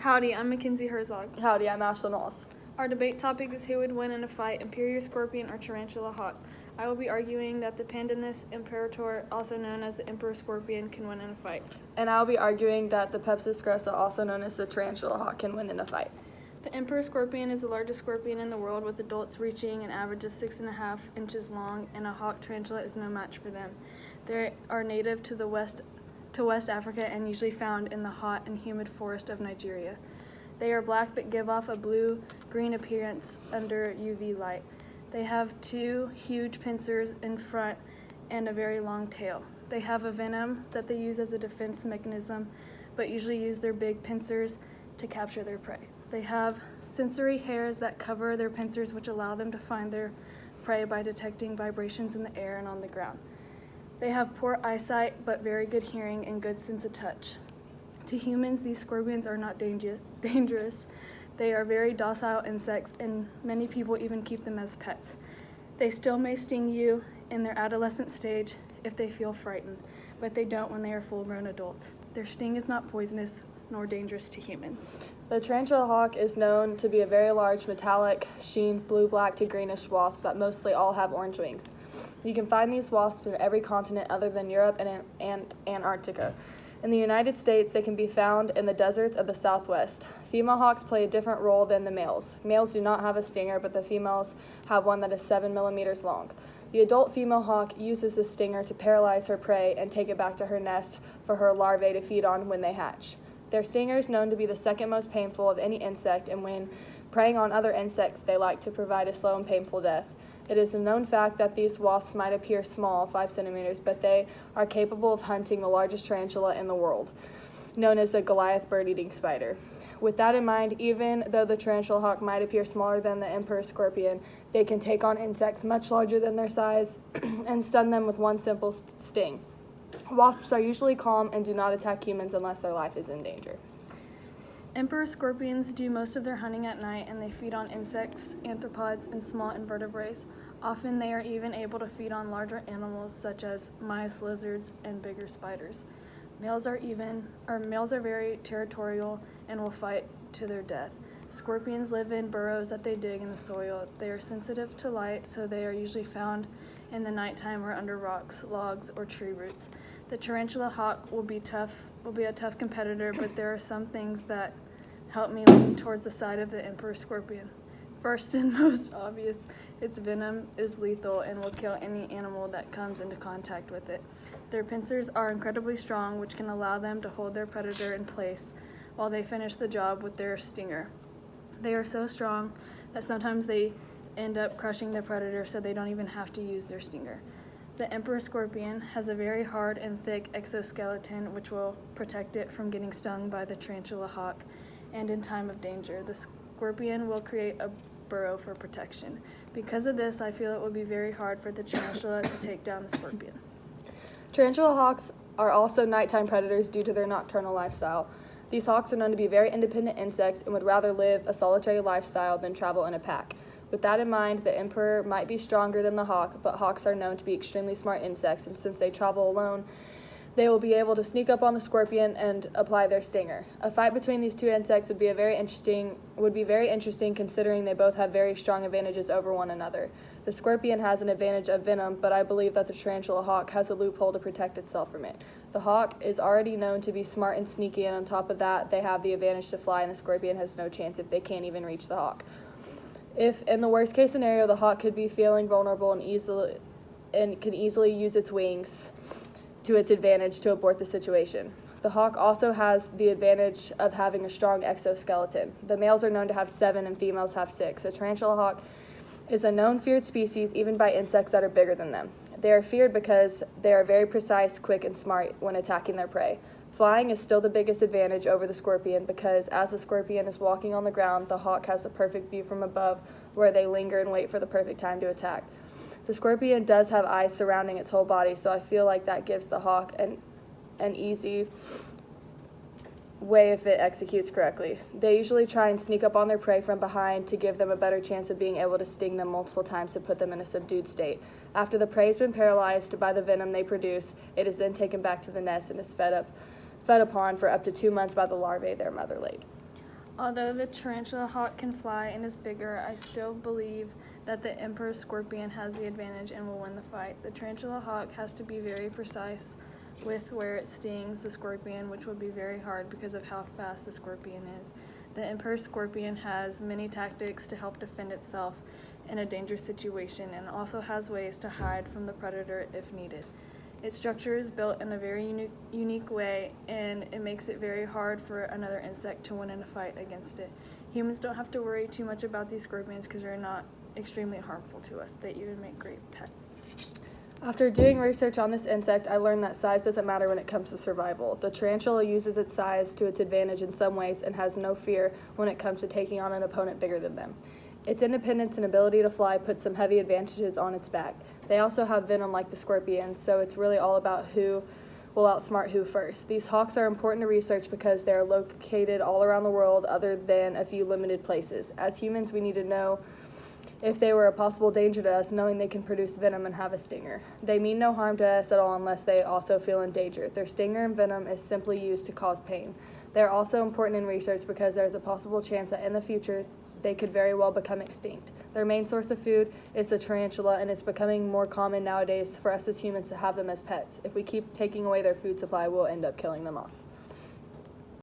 Howdy, I'm Makinzy Herzog. Howdy, I'm Ashlynn. Our debate topic is who would win in a fight, imperial scorpion or tarantula hawk. I will be arguing that the Pandanus imperator, also known as the emperor scorpion, can win in a fight. And I'll be arguing that the Pepsis grossa, also known as the tarantula hawk, can win in a fight. The emperor scorpion is the largest scorpion in the world, with adults reaching an average of 6.5 inches long, and a hawk tarantula is no match for them. They are native to West Africa and usually found in the hot and humid forest of Nigeria. They are black but give off a blue-green appearance under UV light. They have two huge pincers in front and a very long tail. They have a venom that they use as a defense mechanism, but usually use their big pincers to capture their prey. They have sensory hairs that cover their pincers, which allow them to find their prey by detecting vibrations in the air and on the ground. They have poor eyesight, but very good hearing and good sense of touch. To humans, these scorpions are not dangerous. They are very docile insects, and many people even keep them as pets. They still may sting you in their adolescent stage if they feel frightened, but they don't when they are full-grown adults. Their sting is not poisonous nor dangerous to humans. The tarantula hawk is known to be a very large metallic sheen blue-black to greenish wasp that mostly all have orange wings. You can find these wasps in every continent other than Europe and Antarctica. In the United States, they can be found in the deserts of the Southwest. Female hawks play a different role than the males. Males do not have a stinger, but the females have one that is 7 millimeters long. The adult female hawk uses the stinger to paralyze her prey and take it back to her nest for her larvae to feed on when they hatch. Their stinger is known to be the second most painful of any insect, and when preying on other insects, they like to provide a slow and painful death. It is a known fact that these wasps might appear small, 5 centimeters, but they are capable of hunting the largest tarantula in the world, known as the Goliath bird-eating spider. With that in mind, even though the tarantula hawk might appear smaller than the emperor scorpion, they can take on insects much larger than their size and stun them with one simple sting. Wasps are usually calm and do not attack humans unless their life is in danger. Emperor scorpions do most of their hunting at night, and they feed on insects, arthropods, and small invertebrates. Often they are even able to feed on larger animals such as mice, lizards, and bigger spiders. Males are very territorial and will fight to their death. Scorpions live in burrows that they dig in the soil. They are sensitive to light, so they are usually found in the nighttime or under rocks, logs, or tree roots. The tarantula hawk will be a tough competitor, but there are some things that help me lean towards the side of the emperor scorpion. First and most obvious, its venom is lethal and will kill any animal that comes into contact with it. Their pincers are incredibly strong, which can allow them to hold their predator in place while they finish the job with their stinger. They are so strong that sometimes they end up crushing their predator, so they don't even have to use their stinger. The emperor scorpion has a very hard and thick exoskeleton, which will protect it from getting stung by the tarantula hawk, and in time of danger, the scorpion will create a burrow for protection. Because of this, I feel it would be very hard for the tarantula to take down the scorpion. Tarantula hawks are also nighttime predators due to their nocturnal lifestyle. These hawks are known to be very independent insects and would rather live a solitary lifestyle than travel in a pack. With that in mind, the emperor might be stronger than the hawk, but hawks are known to be extremely smart insects, and since they travel alone, they will be able to sneak up on the scorpion and apply their stinger. A fight between these two insects would be very interesting considering they both have very strong advantages over one another. The scorpion has an advantage of venom, but I believe that the tarantula hawk has a loophole to protect itself from it. The hawk is already known to be smart and sneaky, and on top of that, they have the advantage to fly, and the scorpion has no chance if they can't even reach the hawk. If, in the worst case scenario, the hawk could be feeling vulnerable and can easily use its wings to its advantage to abort the situation. The hawk also has the advantage of having a strong exoskeleton. The males are known to have 7 and females have 6. A tarantula hawk is a known feared species even by insects that are bigger than them. They are feared because they are very precise, quick, and smart when attacking their prey. Flying is still the biggest advantage over the scorpion because as the scorpion is walking on the ground, the hawk has the perfect view from above where they linger and wait for the perfect time to attack. The scorpion does have eyes surrounding its whole body, so I feel like that gives the hawk an easy way if it executes correctly. They usually try and sneak up on their prey from behind to give them a better chance of being able to sting them multiple times to put them in a subdued state. After the prey has been paralyzed by the venom they produce, it is then taken back to the nest and is fed upon for up to 2 months by the larvae their mother laid. Although the tarantula hawk can fly and is bigger, I still believe that the emperor scorpion has the advantage and will win the fight. The tarantula hawk has to be very precise with where it stings the scorpion, which will be very hard because of how fast the scorpion is. The emperor scorpion has many tactics to help defend itself in a dangerous situation and also has ways to hide from the predator if needed. Its structure is built in a very unique way, and it makes it very hard for another insect to win in a fight against it. Humans don't have to worry too much about these scorpions because they're not extremely harmful to us. They even make great pets. After doing research on this insect, I learned that size doesn't matter when it comes to survival. The tarantula uses its size to its advantage in some ways and has no fear when it comes to taking on an opponent bigger than them. Its independence and ability to fly puts some heavy advantages on its back. They also have venom like the scorpions, so it's really all about who will outsmart who first. These hawks are important to research because they are located all around the world other than a few limited places. As humans, we need to know if they were a possible danger to us, knowing they can produce venom and have a stinger. They mean no harm to us at all unless they also feel in danger. Their stinger and venom is simply used to cause pain. They are also important in research because there is a possible chance that in the future they could very well become extinct. Their main source of food is the tarantula, and it's becoming more common nowadays for us as humans to have them as pets. If we keep taking away their food supply, we'll end up killing them off.